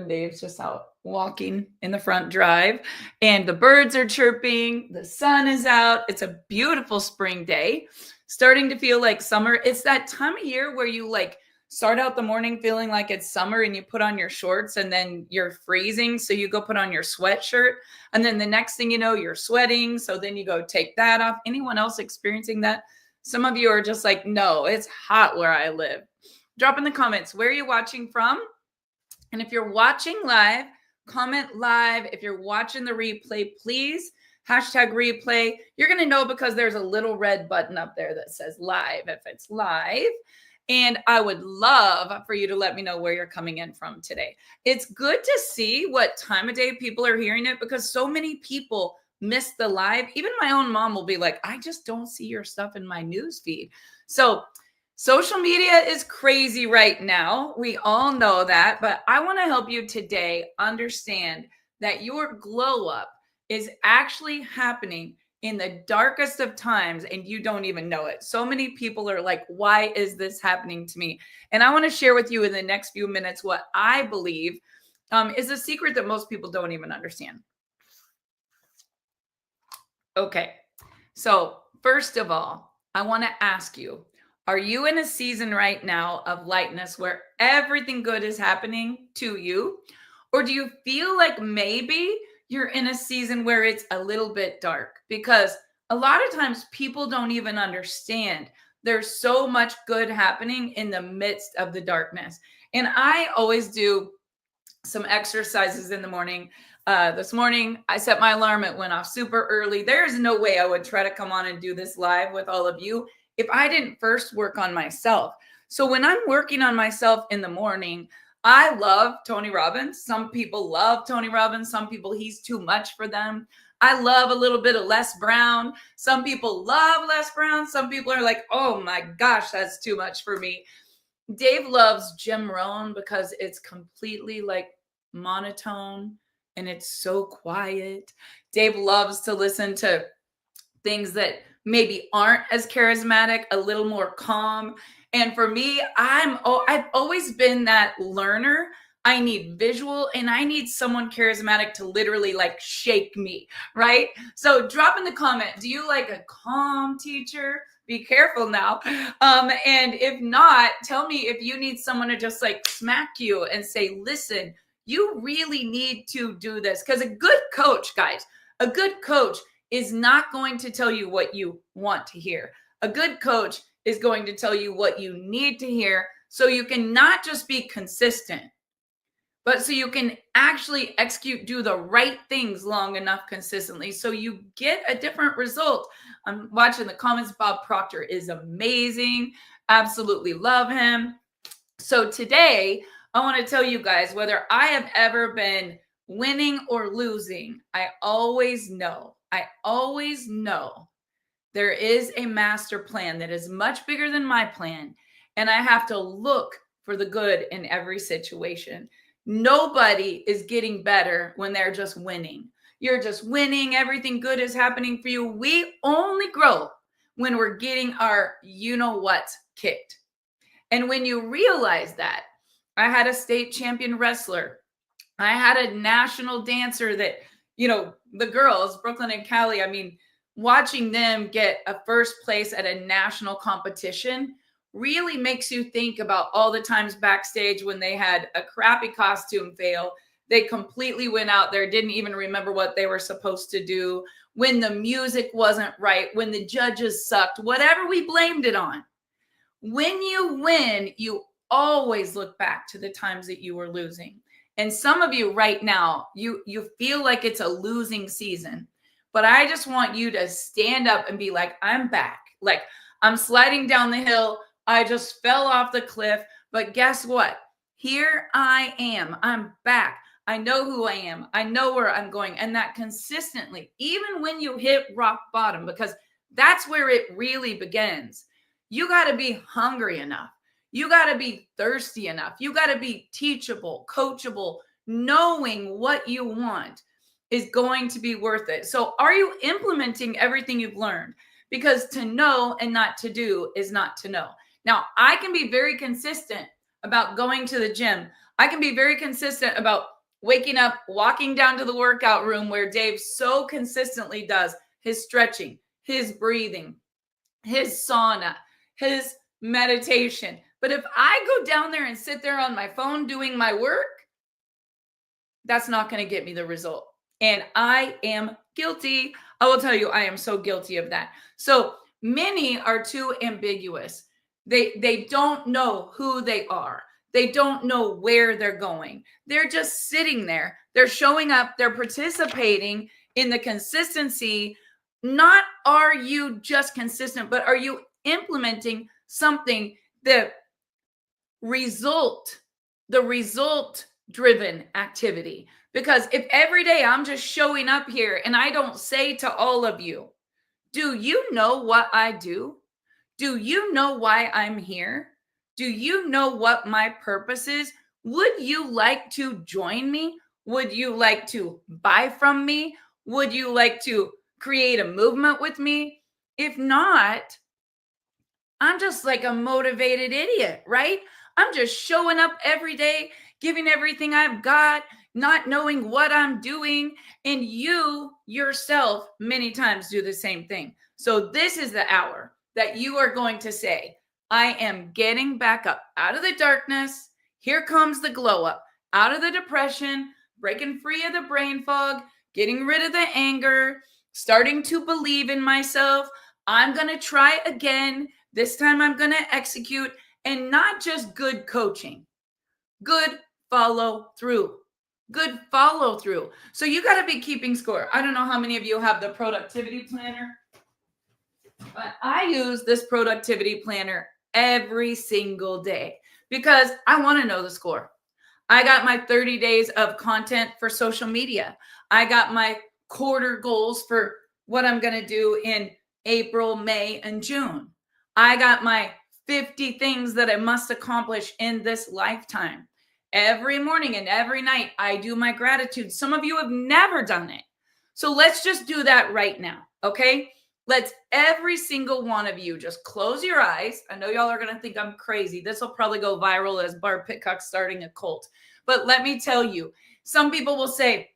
Dave's just out walking in the front drive, and the birds are chirping. The sun is out. It's a beautiful spring day, starting to feel like summer. It's that time of year where you like start out the morning feeling like it's summer and you put on your shorts and then you're freezing. So you go put on your sweatshirt. And then the next thing you know, you're sweating. So then you go take that off. Anyone else experiencing that? Some of you are just like, no, it's hot where I live. Drop in the comments, where are you watching from? And if you're watching live, comment live. If you're watching the replay, please hashtag replay. You're going to know because there's a little red button up there that says live if it's live. And I would love for you to let me know where you're coming in from today. It's good to see what time of day people are hearing it because so many people miss the live. Even my own mom will be like, I just don't see your stuff in my news feed. So social media is crazy right now. We all know that, but I want to help you today understand that your glow up is actually happening in the darkest of times and you don't even know it. So many people are like, why is this happening to me? And I want to share with you in the next few minutes what I believe is a secret that most people don't even understand. Okay, so first of all, I want to ask you, are you in a season right now of lightness where everything good is happening to you? Or do you feel like maybe you're in a season where it's a little bit dark? Because a lot of times people don't even understand there's so much good happening in the midst of the darkness. And I always do some exercises in the morning. This morning, I set my alarm. It went off super early. There's no way I would try to come on and do this live with all of you if I didn't first work on myself. So when I'm working on myself in the morning, I love Tony Robbins. Some people love Tony Robbins. Some people, he's too much for them. I love a little bit of Les Brown. Some people love Les Brown. Some people are like, oh my gosh, that's too much for me. Dave loves Jim Rohn because it's completely like monotone and it's so quiet. Dave loves to listen to things that maybe aren't as charismatic, a little more calm. And for me, I've always been that learner. I need visual and I need someone charismatic to literally like shake me, right? So drop in the comment, do you like a calm teacher? Be careful now. And if not, tell me if you need someone to just like smack you and say, listen, you really need to do this. Because a good coach, guys, a good coach is not going to tell you what you want to hear. A good coach is going to tell you what you need to hear so you can not just be consistent, but so you can actually execute, do the right things long enough consistently so you get a different result. I'm watching the comments. Bob Proctor is amazing. Absolutely love him. So today, I want to tell you guys whether I have ever been winning or losing, I always know there is a master plan that is much bigger than my plan. And I have to look for the good in every situation. Nobody is getting better when they're just winning. You're just winning. Everything good is happening for you. We only grow when we're getting our you-know-what kicked. And when you realize that, I had a state champion wrestler. I had a national dancer that, the girls, Brooklyn and Callie, I mean, watching them get a first place at a national competition really makes you think about all the times backstage when they had a crappy costume fail. They completely went out there, didn't even remember what they were supposed to do, when the music wasn't right, when the judges sucked, whatever we blamed it on. When you win, you always look back to the times that you were losing. And some of you right now, you feel like it's a losing season. But I just want you to stand up and be like, I'm back. Like, I'm sliding down the hill. I just fell off the cliff. But guess what? Here I am. I'm back. I know who I am. I know where I'm going. And that consistently, even when you hit rock bottom, because that's where it really begins. You got to be hungry enough. You got to be thirsty enough. You got to be teachable, coachable, knowing what you want is going to be worth it. So are you implementing everything you've learned? Because to know and not to do is not to know. Now, I can be very consistent about going to the gym. I can be very consistent about waking up, walking down to the workout room where Dave so consistently does his stretching, his breathing, his sauna, his meditation. But if I go down there and sit there on my phone doing my work, that's not going to get me the result. And I am guilty. I will tell you, I am so guilty of that. So many are too ambiguous. They don't know who they are. They don't know where they're going. They're just sitting there. They're showing up. They're participating in the consistency. Not are you just consistent, but are you implementing something that the result driven activity? Because if every day I'm just showing up here and I don't say to all of you, do you know what I do? Do you know why I'm here? Do you know what my purpose is? Would you like to join me? Would you like to buy from me? Would you like to create a movement with me? If not, I'm just like a motivated idiot, right? I'm just showing up every day, giving everything I've got, not knowing what I'm doing. And you yourself many times do the same thing. So this is the hour that you are going to say, I am getting back up out of the darkness. Here comes the glow up, out of the depression, breaking free of the brain fog, getting rid of the anger, starting to believe in myself. I'm going to try again. This time I'm going to execute, and not just good coaching, good follow through. Good follow through. So you got to be keeping score. I don't know how many of you have the productivity planner, but I use this productivity planner every single day because I want to know the score. I got my 30 days of content for social media. I got my quarter goals for what I'm going to do in April, May, and June. I got my 50 things that I must accomplish in this lifetime. Every morning and every night, I do my gratitude. Some of you have never done it. So let's just do that right now, okay? Let's every single one of you just close your eyes. I know y'all are going to think I'm crazy. This will probably go viral as Barb Pitcock starting a cult. But let me tell you, some people will say,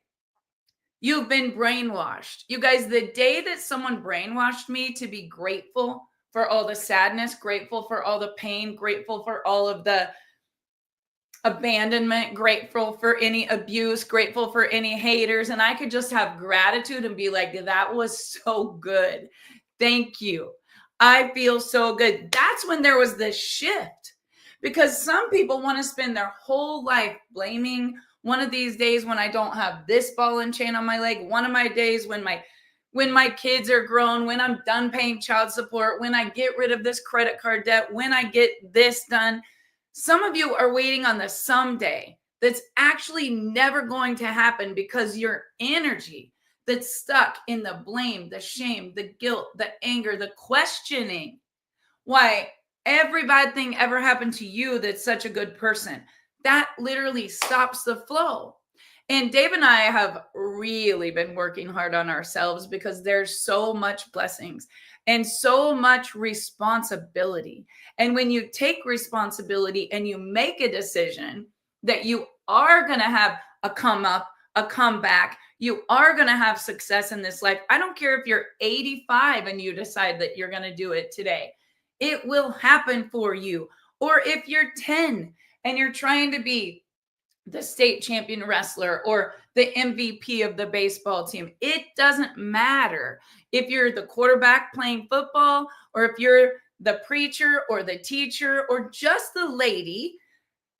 you've been brainwashed. You guys, the day that someone brainwashed me to be grateful for all the sadness, grateful for all the pain, grateful for all of the abandonment, grateful for any abuse, grateful for any haters. And I could just have gratitude and be like, that was so good. Thank you. I feel so good. That's when there was this shift, because some people want to spend their whole life blaming one of these days when I don't have this ball and chain on my leg, one of my days when my kids are grown, when I'm done paying child support, when I get rid of this credit card debt, when I get this done. Some of you are waiting on the someday that's actually never going to happen because your energy that's stuck in the blame, the shame, the guilt, the anger, the questioning why every bad thing ever happened to you that's such a good person, that literally stops the flow. And Dave and I have really been working hard on ourselves because there's so much blessings and so much responsibility. And when you take responsibility and you make a decision that you are going to have a come up, a comeback, you are going to have success in this life. I don't care if you're 85 and you decide that you're going to do it today. It will happen for you. Or if you're 10 and you're trying to be the state champion wrestler or the MVP of the baseball team, it doesn't matter if you're the quarterback playing football or if you're the preacher or the teacher or just the lady,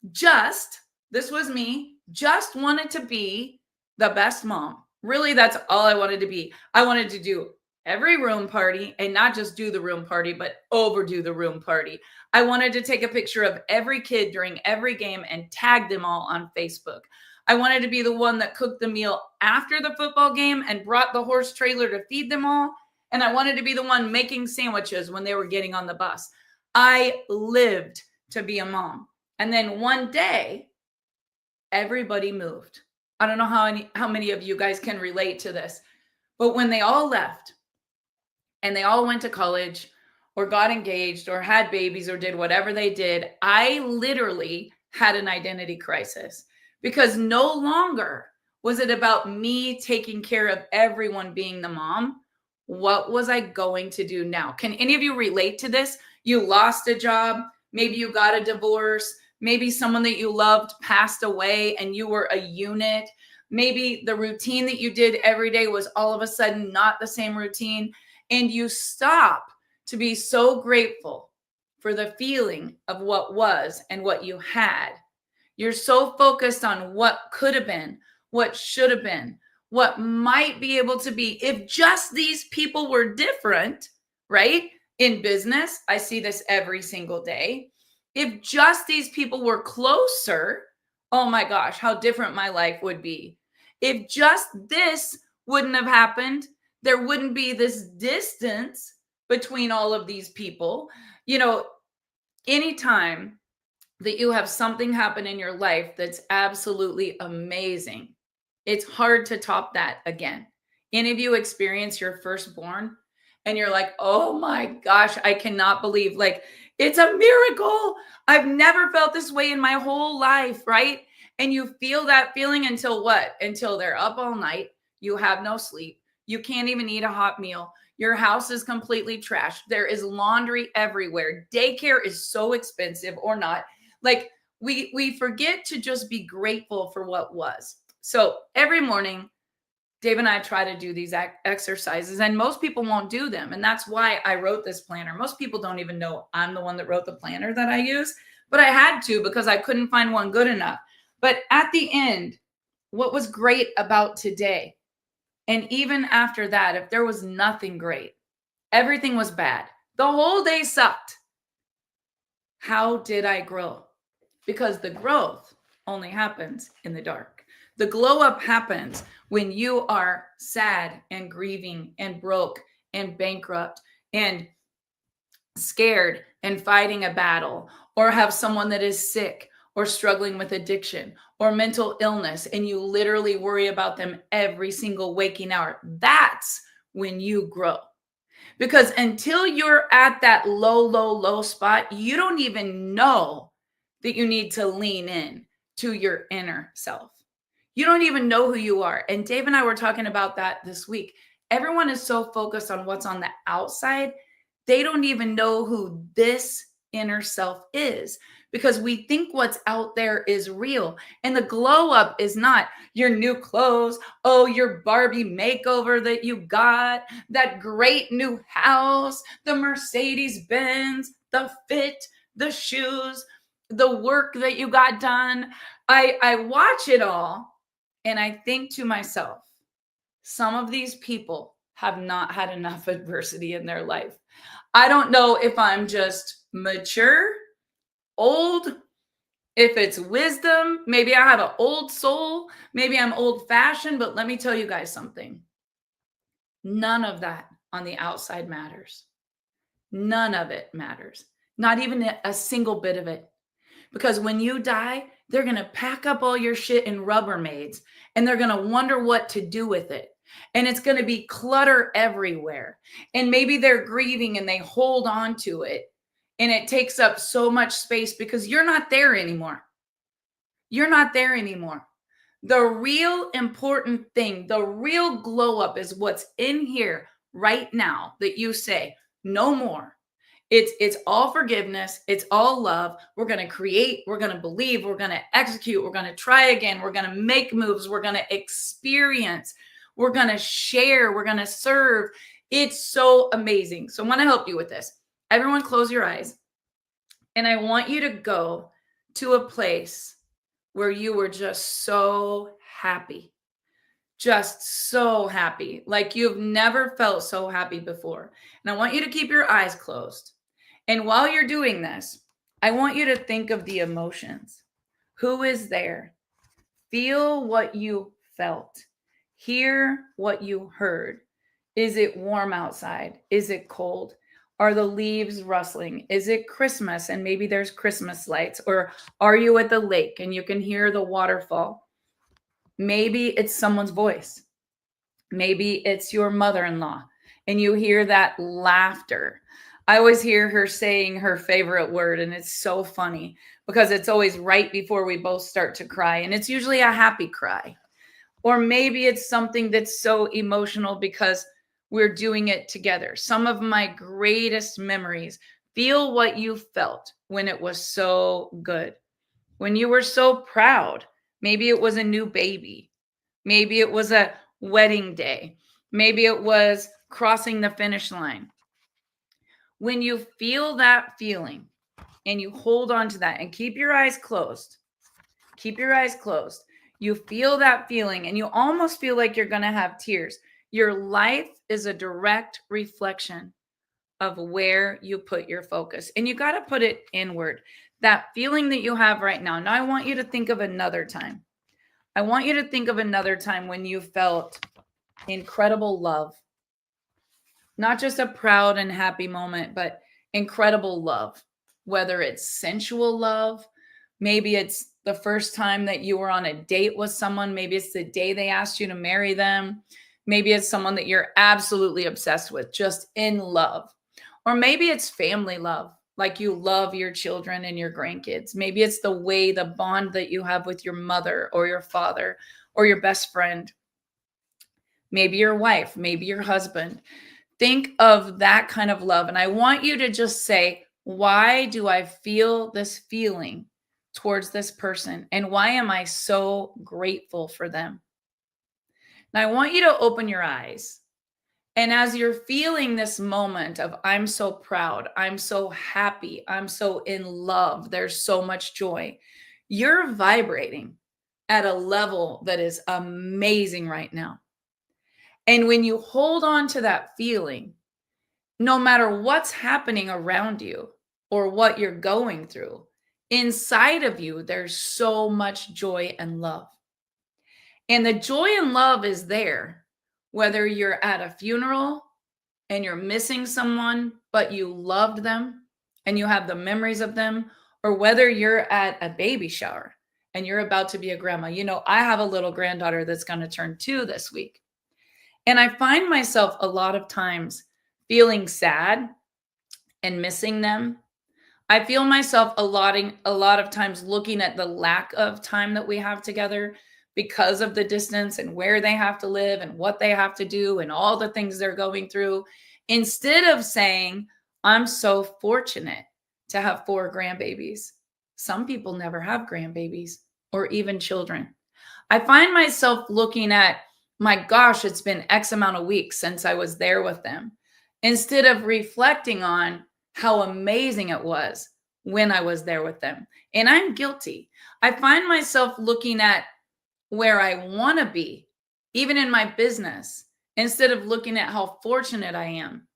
this was me, just wanted to be the best mom. Really, that's all I wanted to be. I wanted to do every room party and not just do the room party, but overdo the room party. I wanted to take a picture of every kid during every game and tag them all on Facebook. I wanted to be the one that cooked the meal after the football game and brought the horse trailer to feed them all. And I wanted to be the one making sandwiches when they were getting on the bus. I lived to be a mom. And then one day, everybody moved. I don't know how many of you guys can relate to this, but when they all left and they all went to college or got engaged or had babies or did whatever they did, I literally had an identity crisis because no longer was it about me taking care of everyone being the mom. What was I going to do now? Can any of you relate to this? You lost a job. Maybe you got a divorce. Maybe someone that you loved passed away and you were a unit. Maybe the routine that you did every day was all of a sudden not the same routine. And you stop to be so grateful for the feeling of what was and what you had. You're so focused on what could have been, what should have been, what might be able to be if just these people were different, right? In business, I see this every single day. If just these people were closer, oh my gosh, how different my life would be. If just this wouldn't have happened, there wouldn't be this distance between all of these people. You know, anytime that you have something happen in your life that's absolutely amazing, it's hard to top that again. Any of you experience your firstborn and you're like, oh my gosh, I cannot believe, like, it's a miracle. I've never felt this way in my whole life, right? And you feel that feeling until what? Until they're up all night. You have no sleep. You can't even eat a hot meal. Your house is completely trashed. There is laundry everywhere. Daycare is so expensive, or not. Like, we forget to just be grateful for what was. So every morning, Dave and I try to do these exercises, and most people won't do them. And that's why I wrote this planner. Most people don't even know I'm the one that wrote the planner that I use, but I had to because I couldn't find one good enough. But at the end, what was great about today, and even after that, if there was nothing great, everything was bad, the whole day sucked, how did I grow? Because the growth only happens in the dark. The glow up happens when you are sad and grieving and broke and bankrupt and scared and fighting a battle, or have someone that is sick or struggling with addiction or mental illness, and you literally worry about them every single waking hour. That's when you grow. Because until you're at that low spot, you don't even know that you need to lean in to your inner self. You don't even know who you are. And Dave and I were talking about that this week. Everyone is so focused on what's on the outside, they don't even know who this inner self is, because we think what's out there is real. And the glow up is not your new clothes, oh, your Barbie makeover that you got, that great new house, the Mercedes Benz, the fit, the shoes, the work that you got done. I watch it all and I think to myself, some of these people have not had enough adversity in their life. I don't know if I'm just mature, old, if it's wisdom. Maybe I have an old soul. Maybe I'm old fashioned, but let me tell you guys something. None of that on the outside matters. None of it matters. Not even a single bit of it. Because when you die, they're going to pack up all your shit in Rubbermaids and they're going to wonder what to do with it. And it's going to be clutter everywhere. And maybe they're grieving and they hold on to it. And it takes up so much space because you're not there anymore. You're not there anymore. The real important thing, the real glow up is what's in here right now that you say, no more. It's all forgiveness. It's all love. We're going to create. We're going to believe. We're going to execute. We're going to try again. We're going to make moves. We're going to experience. We're going to share. We're going to serve. It's so amazing. So I want to help you with this. Everyone close your eyes. And I want you to go to a place where you were just so happy. Just so happy. Like you've never felt so happy before. And I want you to keep your eyes closed. And while you're doing this, I want you to think of the emotions. Who is there? Feel what you felt. Hear what you heard. Is it warm outside? Is it cold? Are the leaves rustling? Is it Christmas and maybe there's Christmas lights? Or are you at the lake and you can hear the waterfall? Maybe it's someone's voice. Maybe it's your mother-in-law and you hear that laughter. I always hear her saying her favorite word, and it's so funny because it's always right before we both start to cry. And it's usually a happy cry. Or maybe it's something that's so emotional because we're doing it together. Some of my greatest memories, feel what you felt when it was so good, when you were so proud. Maybe it was a new baby. Maybe it was a wedding day. Maybe it was crossing the finish line. When you feel that feeling and you hold on to that and keep your eyes closed, keep your eyes closed. You feel that feeling and you almost feel like you're going to have tears. Your life is a direct reflection of where you put your focus. And you got to put it inward. That feeling that you have right now. Now, I want you to think of another time. I want you to think of another time when you felt incredible love. Not just a proud and happy moment, but incredible love. Whether it's sensual love, maybe it's the first time that you were on a date with someone, maybe it's the day they asked you to marry them, maybe it's someone that you're absolutely obsessed with, just in love. Or maybe it's family love, like you love your children and your grandkids. Maybe it's the way, the bond that you have with your mother or your father or your best friend. Maybe your wife, maybe your husband. Think of that kind of love. And I want you to just say, why do I feel this feeling towards this person? And why am I so grateful for them? Now, I want you to open your eyes. And as you're feeling this moment of, I'm so proud, I'm so happy, I'm so in love, there's so much joy, you're vibrating at a level that is amazing right now. And when you hold on to that feeling, no matter what's happening around you or what you're going through, inside of you, there's so much joy and love. And the joy and love is there, whether you're at a funeral and you're missing someone, but you loved them and you have the memories of them, or whether you're at a baby shower and you're about to be a grandma. You know, I have a little granddaughter that's going to turn 2 this week. And I find myself a lot of times feeling sad and missing them. I feel myself a lot of times looking at the lack of time that we have together because of the distance and where they have to live and what they have to do and all the things they're going through, instead of saying, I'm so fortunate to have 4 grandbabies. Some people never have grandbabies or even children. I find myself looking at, my gosh, it's been X amount of weeks since I was there with them, instead of reflecting on how amazing it was when I was there with them. And I'm guilty. I find myself looking at where I want to be, even in my business, instead of looking at how fortunate I am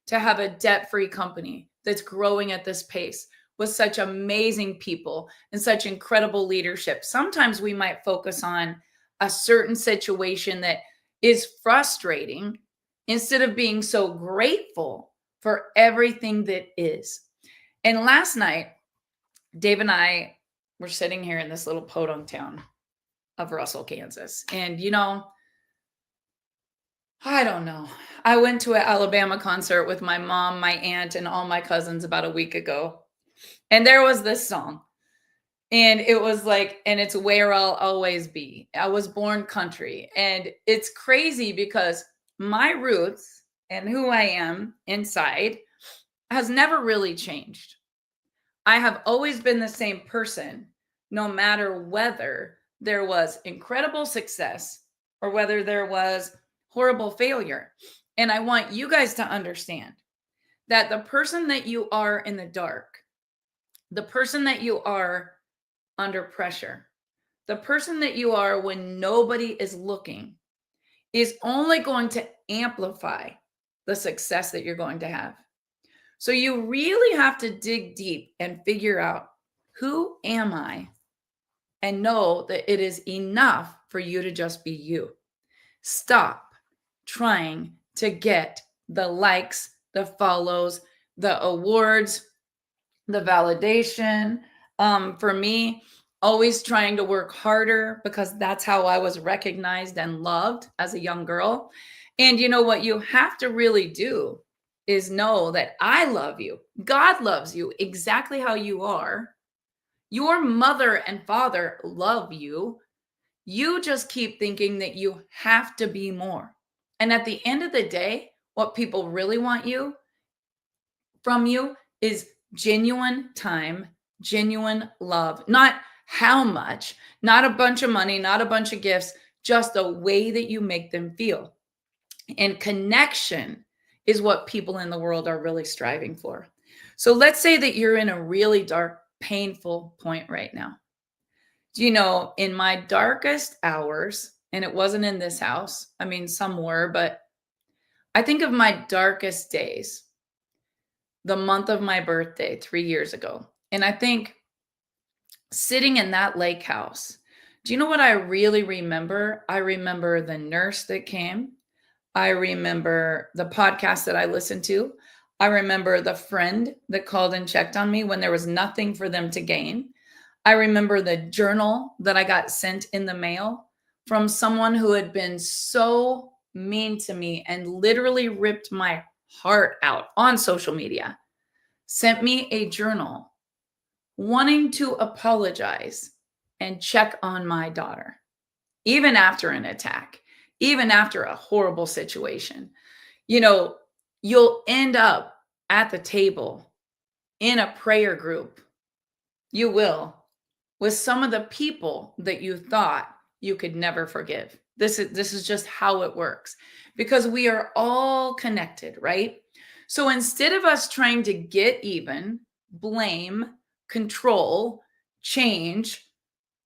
to have a debt-free company that's growing at this pace with such amazing people and such incredible leadership. Sometimes we might focus on a certain situation that is frustrating instead of being so grateful for everything that is. And last night, Dave and I were sitting here in this little podunk town of Russell, Kansas. And, you know, I don't know. I went to an Alabama concert with my mom, my aunt, and all my cousins about a week ago. And there was this song. And it was like, and it's Where I'll Always Be. I was born country. And it's crazy because my roots and who I am inside has never really changed. I have always been the same person, no matter whether there was incredible success or whether there was horrible failure. And I want you guys to understand that the person that you are in the dark, the person that you are under pressure, the person that you are when nobody is looking, is only going to amplify the success that you're going to have. So you really have to dig deep and figure out, who am I? And know that it is enough for you to just be you. Stop trying to get the likes, the follows, the awards, the validation. For me, always trying to work harder because that's how I was recognized and loved as a young girl. And you know what you have to really do is know that I love you. God loves you exactly how you are. Your mother and father love you. You just keep thinking that you have to be more. And at the end of the day, what people really want from you is genuine time, genuine love, not how much, not a bunch of money, not a bunch of gifts, just the way that you make them feel. And connection is what people in the world are really striving for. So let's say that you're in a really dark, painful point right now. Do you know, in my darkest hours, and it wasn't in this house, I mean, some were, but I think of my darkest days, the month of my birthday 3 years ago. And I think sitting in that lake house, do you know what I really remember? I remember the nurse that came. I remember the podcast that I listened to. I remember the friend that called and checked on me when there was nothing for them to gain. I remember the journal that I got sent in the mail from someone who had been so mean to me and literally ripped my heart out on social media. Sent me a journal wanting to apologize and check on my daughter, even after an attack, even after a horrible situation. You know, you'll end up at the table in a prayer group. You will, with some of the people that you thought you could never forgive. This is just how it works, because we are all connected, right? So instead of us trying to get even, blame, control, change,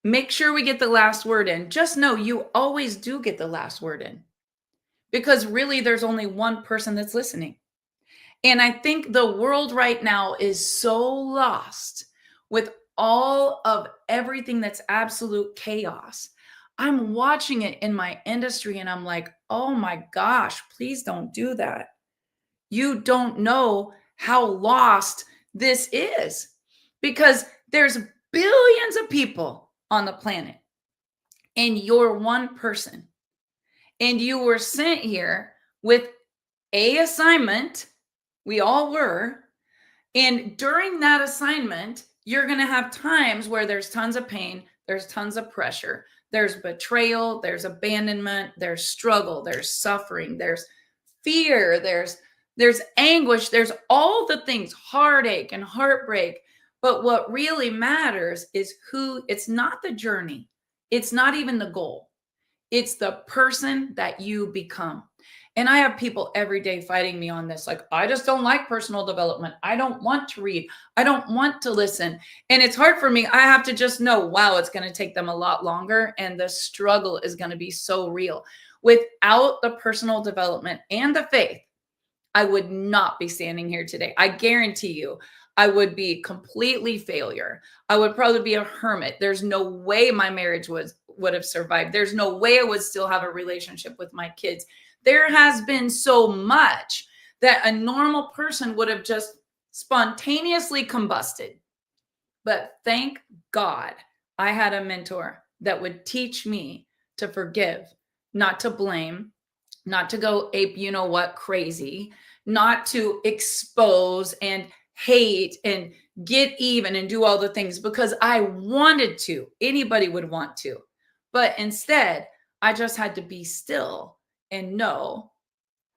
make sure we get the last word in. Just know you always do get the last word in, because really there's only one person that's listening. And I think the world right now is so lost with all of everything that's absolute chaos. I'm watching it in my industry and I'm like, oh my gosh, please don't do that. You don't know how lost this is, because there's billions of people on the planet and you're one person. And you were sent here with a assignment. We all were. And during that assignment, you're going to have times where there's tons of pain, there's tons of pressure, there's betrayal, there's abandonment, there's struggle, there's suffering, there's fear, there's anguish, there's all the things, heartache and heartbreak. But what really matters is it's not the journey. It's not even the goal. It's the person that you become. And I have people every day fighting me on this. Like, I just don't like personal development. I don't want to read. I don't want to listen. And it's hard for me. I have to just know, wow, it's going to take them a lot longer. And the struggle is going to be so real. Without the personal development and the faith, I would not be standing here today. I guarantee you, I would be completely failure. I would probably be a hermit. There's no way my marriage would have survived. There's no way I would still have a relationship with my kids. There has been so much that a normal person would have just spontaneously combusted. But thank God I had a mentor that would teach me to forgive, not to blame, not to go ape, you know what, crazy, not to expose and hate and get even and do all the things because I wanted to. Anybody would want to. But instead, I just had to be still and know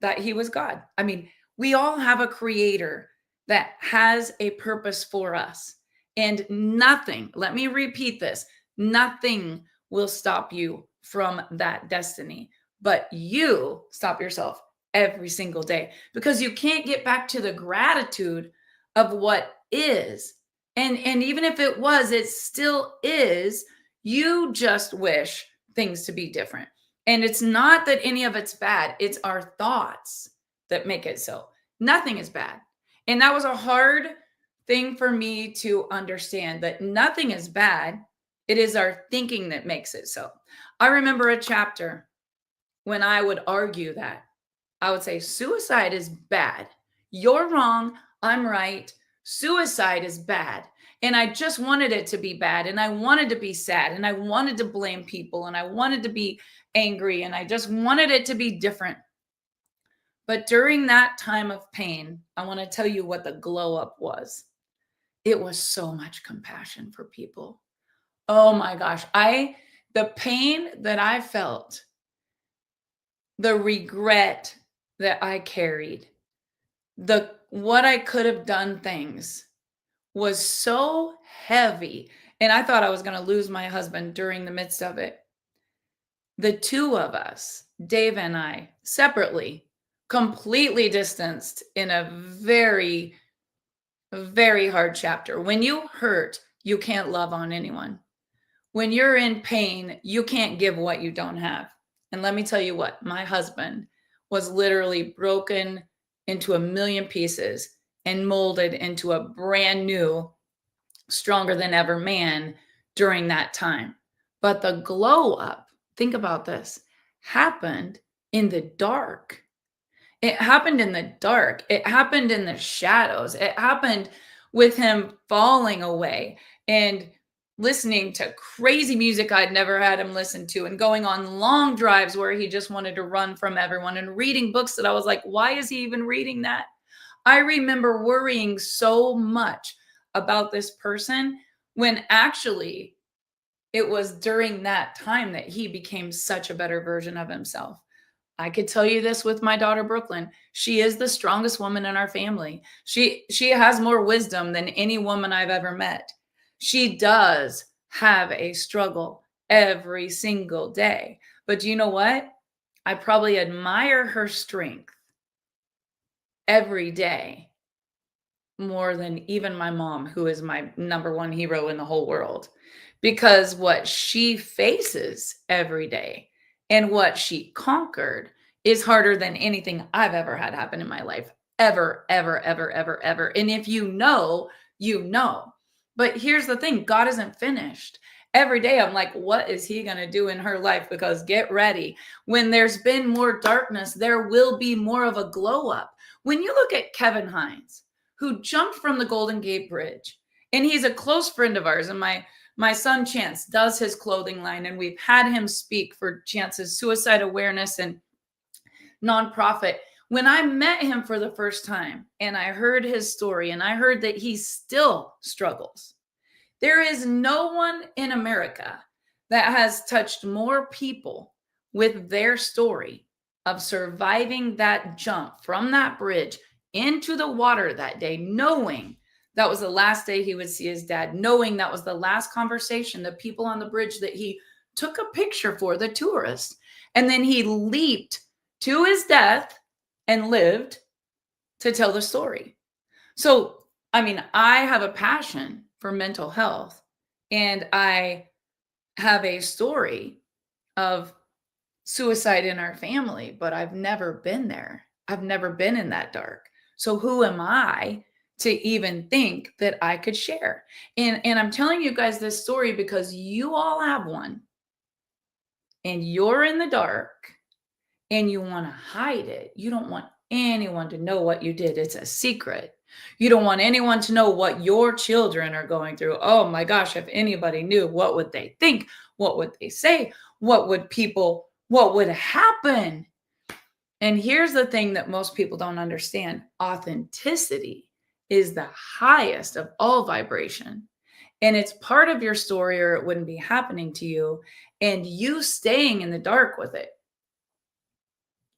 that he was God. I mean, we all have a creator that has a purpose for us. And nothing, let me repeat this, nothing will stop you from that destiny. But you stop yourself every single day, because you can't get back to the gratitude of what is. And even if it still is. You just wish things to be different. And it's not that any of it's bad. It's our thoughts that make it so. Nothing is bad. And that was a hard thing for me to understand, that nothing is bad. It is our thinking that makes it so. I remember a chapter when I would argue that. I would say suicide is bad. You're wrong. I'm right. Suicide is bad. And I just wanted it to be bad. And I wanted to be sad. And I wanted to blame people. And I wanted to be angry. And I just wanted it to be different. But during that time of pain, I want to tell you what the glow up was. It was so much compassion for people. Oh my gosh. The pain that I felt, the regret that I carried, the what I could have done things was so heavy. And I thought I was going to lose my husband during the midst of it. The two of us, Dave and I, separately, completely distanced in a very, very hard chapter. When you hurt, you can't love on anyone. When you're in pain, you can't give what you don't have. And let me tell you what, my husband was literally broken into a million pieces and molded into a brand new, stronger than ever man during that time. But the glow up, think about this, happened in the dark. It happened in the dark. It happened in the shadows. It happened with him falling away and listening to crazy music I'd never had him listen to, and going on long drives where he just wanted to run from everyone, and reading books that I was like, why is he even reading that? I remember worrying so much about this person when actually it was during that time that he became such a better version of himself. I could tell you this with my daughter Brooklyn. She is the strongest woman in our family. She has more wisdom than any woman I've ever met. She does have a struggle every single day. But do you know what? I probably admire her strength every day more than even my mom, who is my number one hero in the whole world, because what she faces every day and what she conquered is harder than anything I've ever had happen in my life. Ever, ever, ever, ever, ever. And if you know, you know. But here's the thing, God isn't finished. Every day I'm like, what is he going to do in her life? Because get ready. When there's been more darkness, there will be more of a glow up. When you look at Kevin Hines, who jumped from the Golden Gate Bridge, and he's a close friend of ours, and my son Chance does his clothing line, and we've had him speak for Chance's suicide awareness and nonprofit. When I met him for the first time and I heard his story and I heard that he still struggles, there is no one in America that has touched more people with their story of surviving that jump from that bridge into the water that day, knowing that was the last day he would see his dad, knowing that was the last conversation, the people on the bridge that he took a picture for, the tourists, and then he leaped to his death and lived to tell the story. So, I mean, I have a passion for mental health, and I have a story of suicide in our family, but I've never been there. I've never been in that dark. So who am I to even think that I could share? And I'm telling you guys this story because you all have one, and you're in the dark and you want to hide it. You don't want anyone to know what you did. It's a secret. You don't want anyone to know what your children are going through. Oh my gosh, if anybody knew, what would they think? What would they say? What would happen? And here's the thing that most people don't understand. Authenticity is the highest of all vibration. And it's part of your story, or it wouldn't be happening to you. And you staying in the dark with it,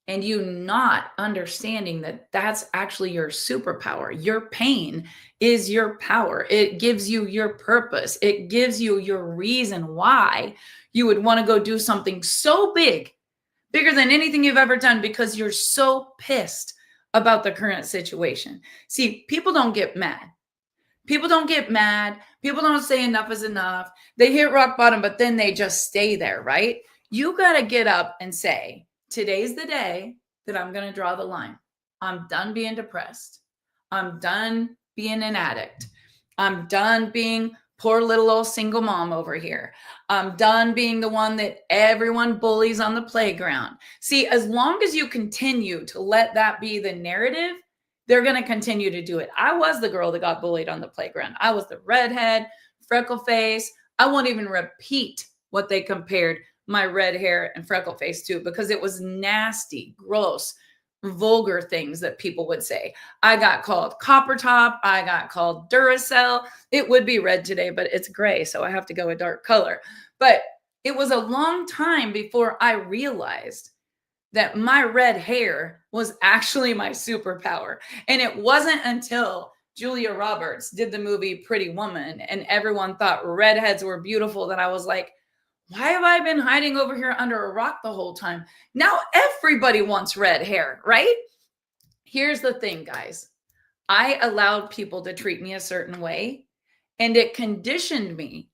and you not understanding that that's actually your superpower. Your pain is your power. It gives you your purpose. It gives you your reason why you would want to go do something so big, bigger than anything you've ever done, because you're so pissed about the current situation. See, people don't get mad. People don't get mad. People don't say enough is enough. They hit rock bottom, but then they just stay there, right? You got to get up and say, today's the day that I'm going to draw the line. I'm done being depressed. I'm done being an addict. I'm done being poor little old single mom over here. I'm done being the one that everyone bullies on the playground. See, as long as you continue to let that be the narrative, they're going to continue to do it. I was the girl that got bullied on the playground. I was the redhead, freckle face. I won't even repeat what they compared my red hair and freckle face to, because it was nasty, gross, vulgar things that people would say. I got called Copper Top. I got called Duracell. It would be red today, but it's gray, so I have to go a dark color. But it was a long time before I realized that my red hair was actually my superpower. And it wasn't until Julia Roberts did the movie Pretty Woman and everyone thought redheads were beautiful that I was like, why have I been hiding over here under a rock the whole time? Now everybody wants red hair, right? Here's the thing, guys. I allowed people to treat me a certain way, and it conditioned me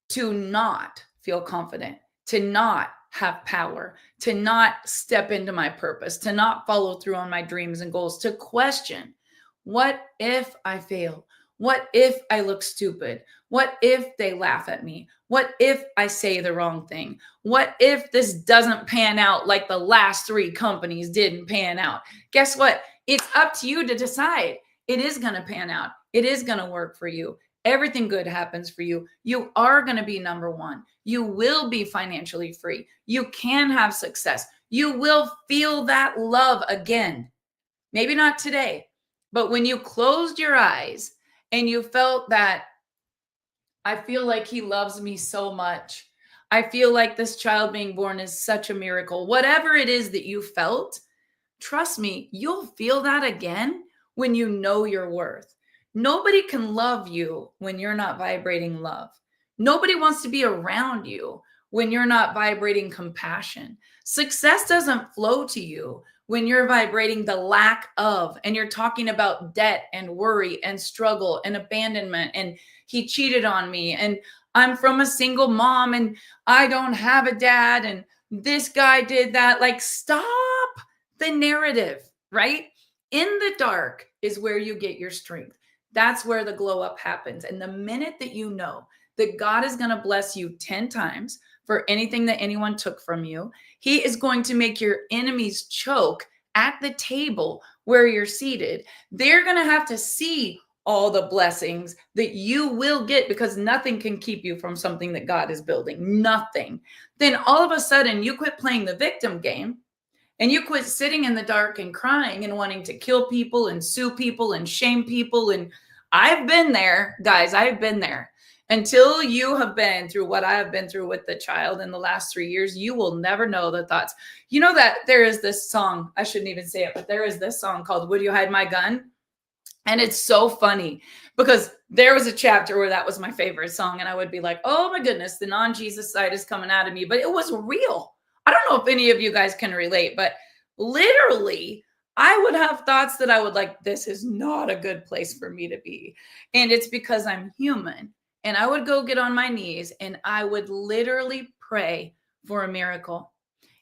to not feel confident, to not have power, to not step into my purpose, to not follow through on my dreams and goals, to question, what if I fail? What if I look stupid? What if they laugh at me? What if I say the wrong thing? What if this doesn't pan out like the last 3 companies didn't pan out? Guess what? It's up to you to decide. It is going to pan out. It is going to work for you. Everything good happens for you. You are going to be number 1. You will be financially free. You can have success. You will feel that love again. Maybe not today, but when you closed your eyes and you felt that, I feel like he loves me so much. I feel like this child being born is such a miracle. Whatever it is that you felt, trust me, you'll feel that again when you know your worth. Nobody can love you when you're not vibrating love. Nobody wants to be around you when you're not vibrating compassion. Success doesn't flow to you when you're vibrating the lack of, and you're talking about debt and worry and struggle and abandonment, and he cheated on me, and I'm from a single mom, and I don't have a dad, and this guy did that. Like, stop the narrative, right? In the dark is where you get your strength. That's where the glow up happens. And the minute that you know that God is going to bless you 10 times for anything that anyone took from you, he is going to make your enemies choke at the table where you're seated. They're going to have to see all the blessings that you will get, because nothing can keep you from something that God is building. Nothing. Then all of a sudden you quit playing the victim game. And you quit sitting in the dark and crying and wanting to kill people and sue people and shame people. And I've been there, guys. I've been there. Until you have been through what I have been through with the child in the last 3 years, you will never know the thoughts. You know that there is this song, I shouldn't even say it, but there is this song called Would You Hide My Gun? And it's so funny because there was a chapter where that was my favorite song. And I would be like, oh my goodness, the non-Jesus side is coming out of me. But it was real. I don't know if any of you guys can relate, but literally, I would have thoughts that I would like, this is not a good place for me to be. And it's because I'm human. And I would go get on my knees and I would literally pray for a miracle.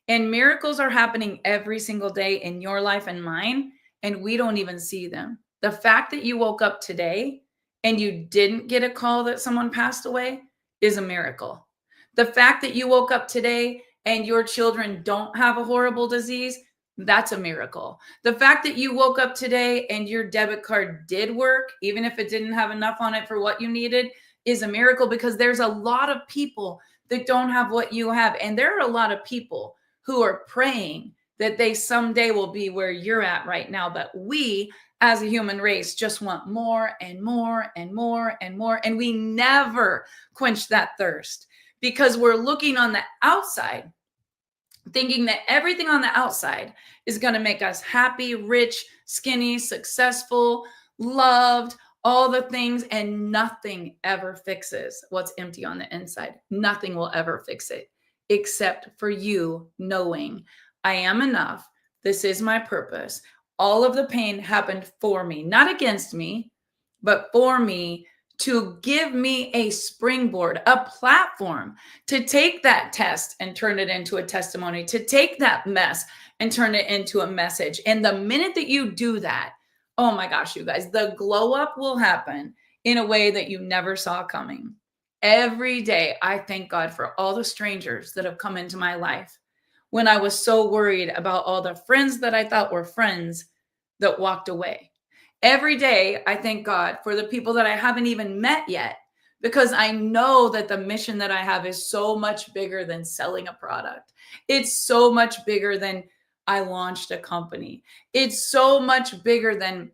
And miracles are happening every single day in your life and mine, and we don't even see them. The fact that you woke up today and you didn't get a call that someone passed away is a miracle. The fact that you woke up today and your children don't have a horrible disease, that's a miracle. The fact that you woke up today and your debit card did work, even if it didn't have enough on it for what you needed, is a miracle, because there's a lot of people that don't have what you have. And there are a lot of people who are praying that they someday will be where you're at right now. But we, as a human race, just want more and more and more and more. And we never quench that thirst because we're looking on the outside, thinking that everything on the outside is going to make us happy, rich, skinny, successful, loved, all the things, and nothing ever fixes what's empty on the inside. Nothing will ever fix it except for you knowing I am enough. This is my purpose. All of the pain happened for me, not against me, but for me, to give me a springboard, a platform to take that test and turn it into a testimony, to take that mess and turn it into a message. And the minute that you do that, oh my gosh, you guys, the glow up will happen in a way that you never saw coming. Every day, I thank God for all the strangers that have come into my life when I was so worried about all the friends that I thought were friends that walked away. Every day, I thank God for the people that I haven't even met yet, because I know that the mission that I have is so much bigger than selling a product. It's so much bigger than I launched a company. It's so much bigger than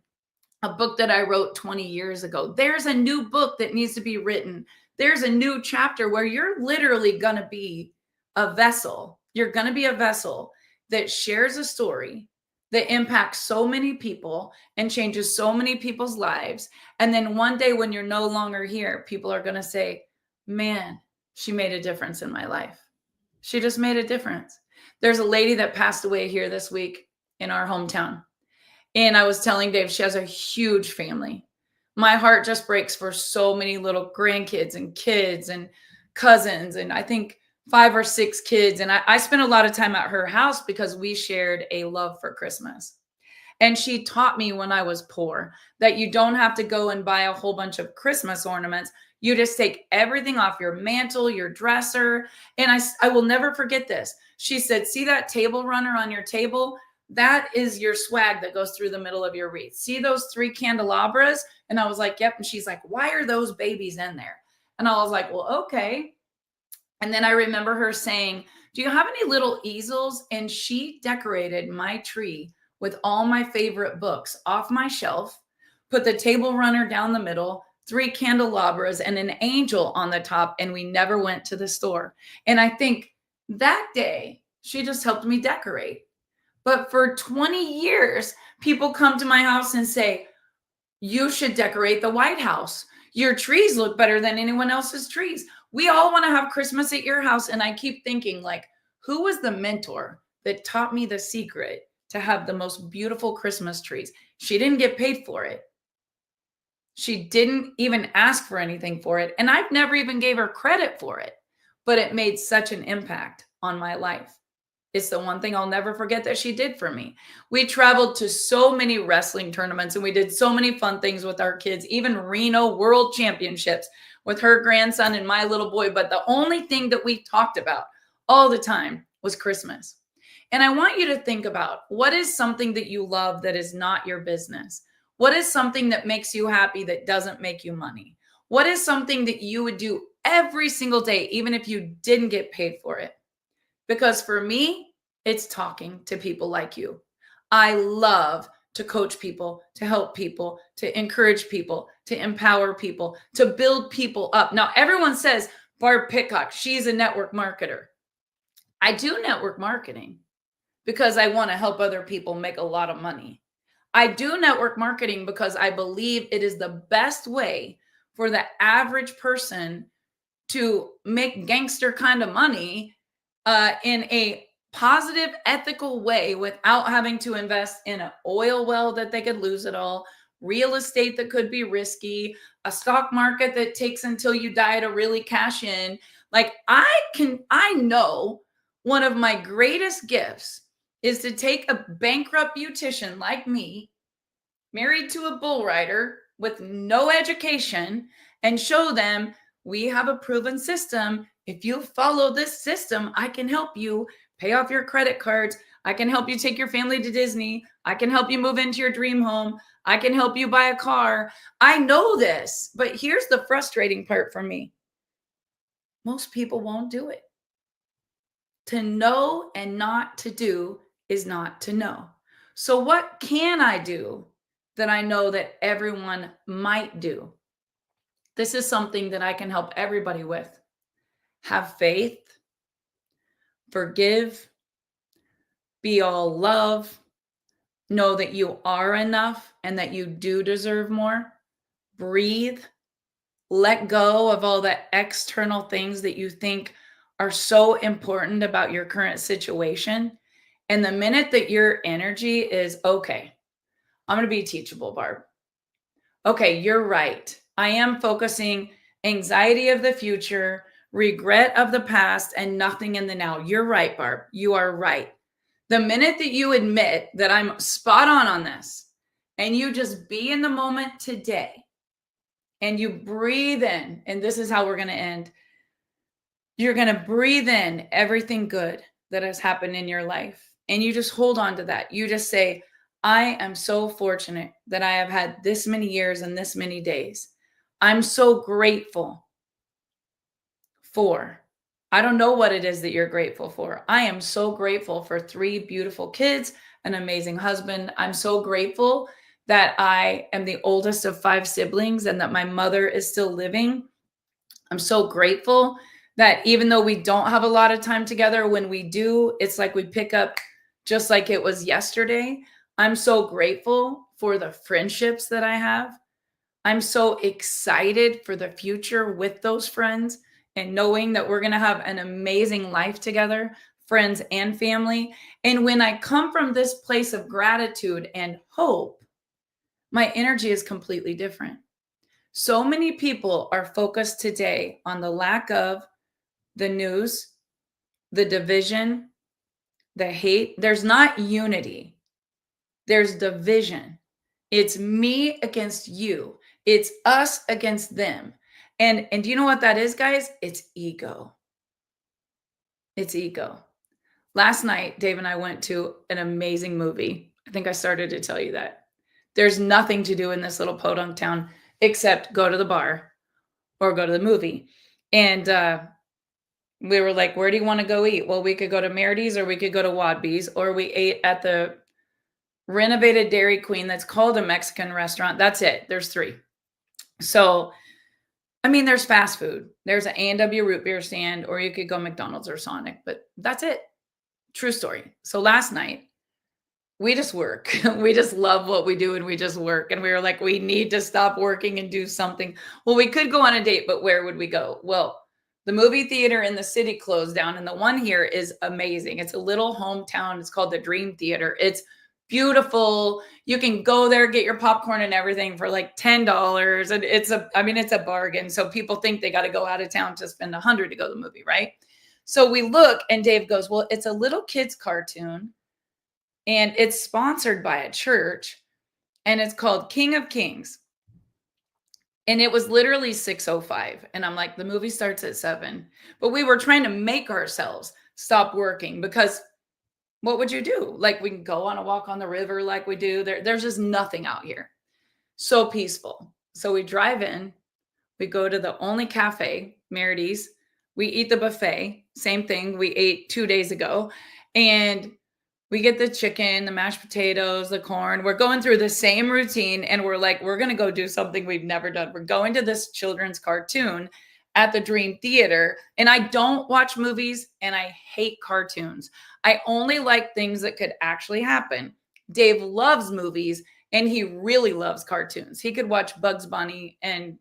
a book that I wrote 20 years ago. There's a new book that needs to be written. There's a new chapter where you're literally going to be a vessel. You're going to be a vessel that shares a story that impacts so many people and changes so many people's lives. And then one day when you're no longer here, people are going to say, man, she made a difference in my life. She just made a difference. There's a lady that passed away here this week in our hometown. And I was telling Dave, she has a huge family. My heart just breaks for so many little grandkids and kids and cousins. And I think 5 or 6 kids. And I spent a lot of time at her house because we shared a love for Christmas. And she taught me when I was poor that you don't have to go and buy a whole bunch of Christmas ornaments. You just take everything off your mantle, your dresser. And I will never forget this. She said, see that table runner on your table? That is your swag that goes through the middle of your wreath. See those 3 candelabras? And I was like, yep. And she's like, why are those babies in there? And I was like, well, okay. And then I remember her saying, do you have any little easels? And she decorated my tree with all my favorite books off my shelf, put the table runner down the middle, 3 candelabras and an angel on the top. And we never went to the store. And I think that day she just helped me decorate. But for 20 years, people come to my house and say, you should decorate the White House. Your trees look better than anyone else's trees. We all want to have Christmas at your house. And I keep thinking, like, who was the mentor that taught me the secret to have the most beautiful Christmas trees? She didn't get paid for it. She didn't even ask for anything for it. And I've never even gave her credit for it, but it made such an impact on my life. It's the one thing I'll never forget that she did for me. We traveled to so many wrestling tournaments and we did so many fun things with our kids, even Reno World Championships with her grandson and my little boy. But the only thing that we talked about all the time was Christmas. And I want you to think about, what is something that you love that is not your business? What is something that makes you happy that doesn't make you money? What is something that you would do every single day, even if you didn't get paid for it? Because for me, it's talking to people like you. I love to coach people, to help people, to encourage people, to empower people, to build people up. Now, everyone says, Barb Pitcock, she's a network marketer. I do network marketing because I want to help other people make a lot of money. I do network marketing because I believe it is the best way for the average person to make gangster kind of money in a positive, ethical way without having to invest in an oil well that they could lose it all, real estate that could be risky, a stock market that takes until you die to really cash in. Like I know one of my greatest gifts is to take a bankrupt beautician like me, married to a bull rider with no education, and show them we have a proven system. If you follow this system, I can help you pay off your credit cards. I can help you take your family to Disney. I can help you move into your dream home. I can help you buy a car. I know this, but here's the frustrating part for me. Most people won't do it. To know and not to do is not to know. So what can I do that I know that everyone might do? This is something that I can help everybody with. Have faith, forgive, be all love, know that you are enough and that you do deserve more. Breathe, let go of all the external things that you think are so important about your current situation. And the minute that your energy is, okay, I'm going to be teachable, Barb. Okay, you're right. I am focusing anxiety of the future, regret of the past, and nothing in the now. You're right, Barb. You are right. The minute that you admit that I'm spot on this, and you just be in the moment today, and you breathe in, and this is how we're going to end. You're going to breathe in everything good that has happened in your life. And you just hold on to that. You just say, I am so fortunate that I have had this many years and this many days. I'm so grateful for. I don't know what it is that you're grateful for. I am so grateful for 3 beautiful kids, an amazing husband. I'm so grateful that I am the oldest of 5 siblings and that my mother is still living. I'm so grateful that even though we don't have a lot of time together, when we do, it's like we pick up just like it was yesterday. I'm so grateful for the friendships that I have. I'm so excited for the future with those friends and knowing that we're going to have an amazing life together, friends and family. And when I come from this place of gratitude and hope, my energy is completely different. So many people are focused today on the lack of the news, the division, the hate. There's not unity, there's division. It's me against you. It's us against them. And do you know what that is, guys? It's ego. It's ego. Last night, Dave and I went to an amazing movie. I think I started to tell you that. There's nothing to do in this little podunk town except go to the bar or go to the movie. And we were like, where do you want to go eat? Well, we could go to Merity's or we could go to Wadby's, or we ate at the renovated Dairy Queen that's called a Mexican restaurant. That's it. There's 3. So, I mean, there's fast food. There's an A&W root beer stand, or you could go McDonald's or Sonic, but that's it. True story. So last night, we just work. We just love what we do and we just work. And we were like, we need to stop working and do something. Well, we could go on a date, but where would we go? Well, the movie theater in the city closed down, and the one here is amazing. It's a little hometown. It's called the Dream Theater. It's beautiful. You can go there, get your popcorn and everything for like $10. And it's a bargain. So people think they got to go out of town to spend $100 to go to the movie, right? So we look and Dave goes, well, it's a little kid's cartoon and it's sponsored by a church and it's called King of Kings. And it was literally 6:05. And I'm like, the movie starts at 7. But we were trying to make ourselves stop working because what would you do? Like, we can go on a walk on the river like we do. There's just nothing out here. So peaceful. So we drive in, we go to the only cafe, Merity's. We eat the buffet, same thing we ate 2 days ago. And we get the chicken, the mashed potatoes, the corn. We're going through the same routine and we're like, we're going to go do something we've never done. We're going to this children's cartoon at the Dream Theater. And I don't watch movies and I hate cartoons. I only like things that could actually happen. Dave loves movies and he really loves cartoons. He could watch Bugs Bunny and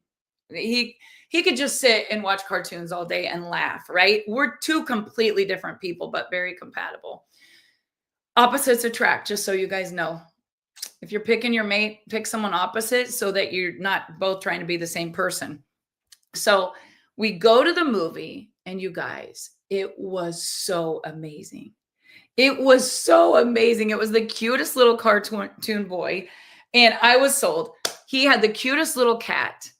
he could just sit and watch cartoons all day and laugh, right? We're 2 completely different people, but very compatible. Opposites attract, just so you guys know. If you're picking your mate, pick someone opposite so that you're not both trying to be the same person. So we go to the movie, and you guys, it was so amazing. It was so amazing. It was the cutest little cartoon boy, and I was sold. He had the cutest little cat,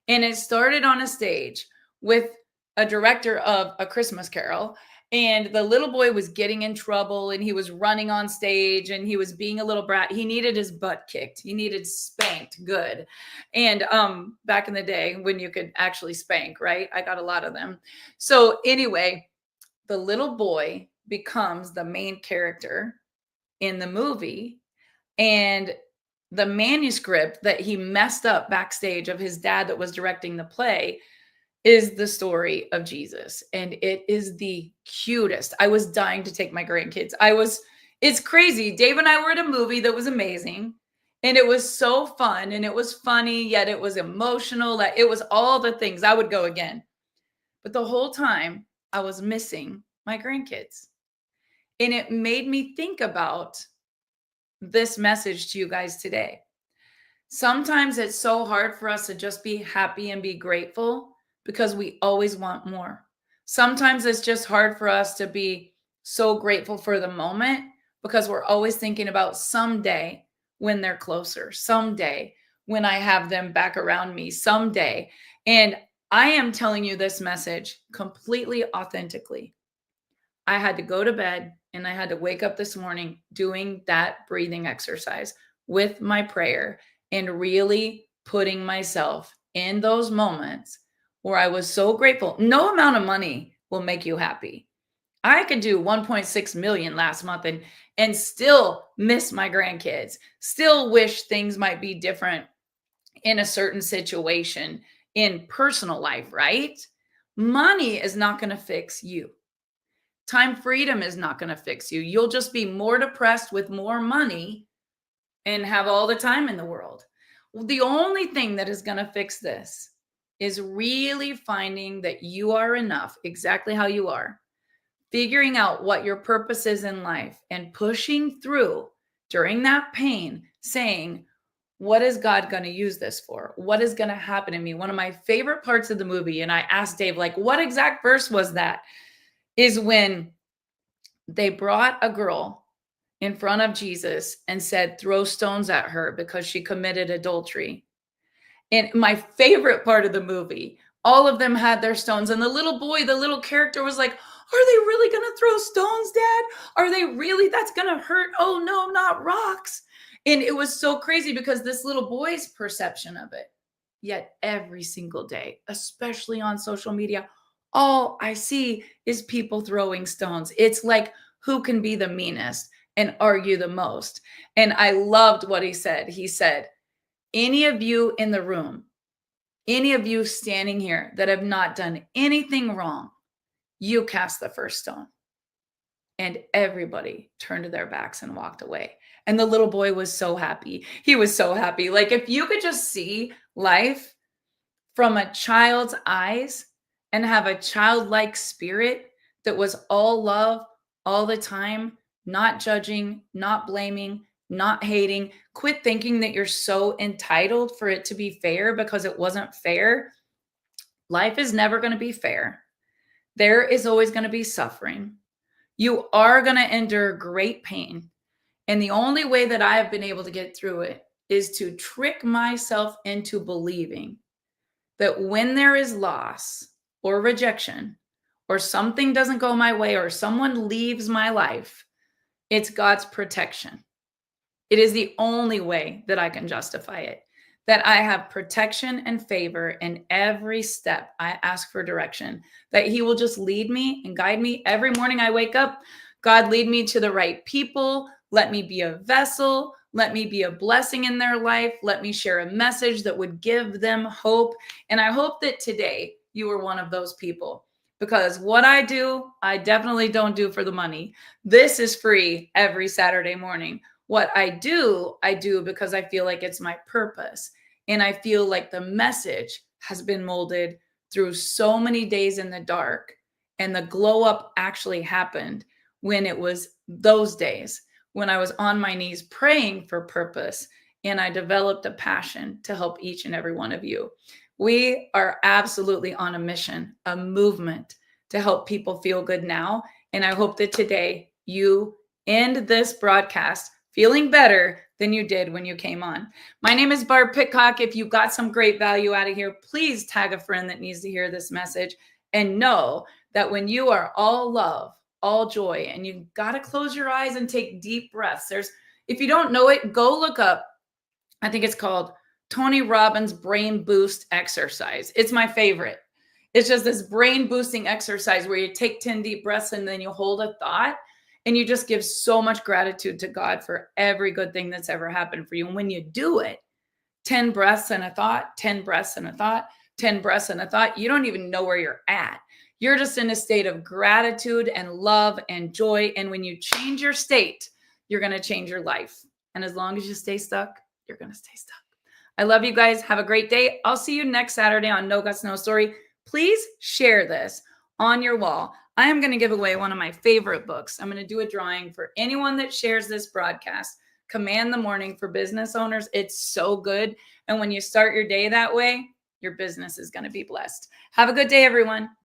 and it started on a stage with a director of A Christmas Carol. And the little boy was getting in trouble and he was running on stage and he was being a little brat. He needed his butt kicked. He needed spanked good. And back in the day when you could actually spank, right? I got a lot of them. So anyway, the little boy becomes the main character in the movie. And the manuscript that he messed up backstage of his dad that was directing the play is the story of Jesus. And it is the cutest. I was dying to take my grandkids. It's crazy. Dave and I were at a movie that was amazing. And it was so fun. And it was funny, yet it was emotional. It was all the things. I would go again. But the whole time I was missing my grandkids. And it made me think about this message to you guys today. Sometimes it's so hard for us to just be happy and be grateful because we always want more. Sometimes it's just hard for us to be so grateful for the moment because we're always thinking about someday when they're closer, someday when I have them back around me, someday. And I am telling you this message completely authentically. I had to go to bed and I had to wake up this morning doing that breathing exercise with my prayer and really putting myself in those moments where I was so grateful. No amount of money will make you happy. I could do 1.6 million last month and still miss my grandkids, still wish things might be different in a certain situation in personal life, right? Money is not going to fix you. Time freedom is not going to fix you. You'll just be more depressed with more money and have all the time in the world. The only thing that is going to fix this is really finding that you are enough exactly how you are, figuring out what your purpose is in life and pushing through during that pain, saying, what is God going to use this for? What is going to happen to me? One of my favorite parts of the movie, and I asked Dave, like, what exact verse was that? Is when they brought a girl in front of Jesus and said, throw stones at her because she committed adultery. And my favorite part of the movie, all of them had their stones. And the little boy, the little character was like, are they really going to throw stones, Dad? Are they really? That's going to hurt. Oh, no, not rocks. And it was so crazy because this little boy's perception of it. Yet every single day, especially on social media, all I see is people throwing stones. It's like, who can be the meanest and argue the most? And I loved what he said. He said, any of you in the room, any of you standing here that have not done anything wrong, you cast the first stone. And everybody turned their backs and walked away. And the little boy was so happy. He was so happy. Like, if you could just see life from a child's eyes and have a childlike spirit that was all love all the time, not judging, not blaming, not hating, quit thinking that you're so entitled for it to be fair because it wasn't fair. Life is never going to be fair. There is always going to be suffering. You are going to endure great pain. And the only way that I have been able to get through it is to trick myself into believing that when there is loss or rejection, or something doesn't go my way, or someone leaves my life, it's God's protection. It is the only way that I can justify it, that I have protection and favor in every step I ask for direction, that He will just lead me and guide me. Every morning I wake up, God, lead me to the right people. Let me be a vessel. Let me be a blessing in their life. Let me share a message that would give them hope. And I hope that today you are one of those people, because what I do, I definitely don't do for the money. This is free every Saturday morning. What I do because I feel like it's my purpose. And I feel like the message has been molded through so many days in the dark. And the glow up actually happened when it was those days when I was on my knees praying for purpose. And I developed a passion to help each and every one of you. We are absolutely on a mission, a movement to help people feel good now. And I hope that today you end this broadcast feeling better than you did when you came on. My name is Barb Pitcock. If you got some great value out of here, please tag a friend that needs to hear this message, and know that when you are all love, all joy, and you got to close your eyes and take deep breaths. If you don't know it, go look up, I think it's called Tony Robbins Brain Boost Exercise. It's my favorite. It's just this brain boosting exercise where you take 10 deep breaths and then you hold a thought. And you just give so much gratitude to God for every good thing that's ever happened for you. And when you do it, 10 breaths and a thought, 10 breaths and a thought, 10 breaths and a thought, you don't even know where you're at. You're just in a state of gratitude and love and joy. And when you change your state, you're going to change your life. And as long as you stay stuck, you're going to stay stuck. I love you guys. Have a great day. I'll see you next Saturday on No Guts, No Story. Please share this on your wall. I am going to give away one of my favorite books. I'm going to do a drawing for anyone that shares this broadcast. Command the Morning for Business Owners. It's so good. And when you start your day that way, your business is going to be blessed. Have a good day, everyone.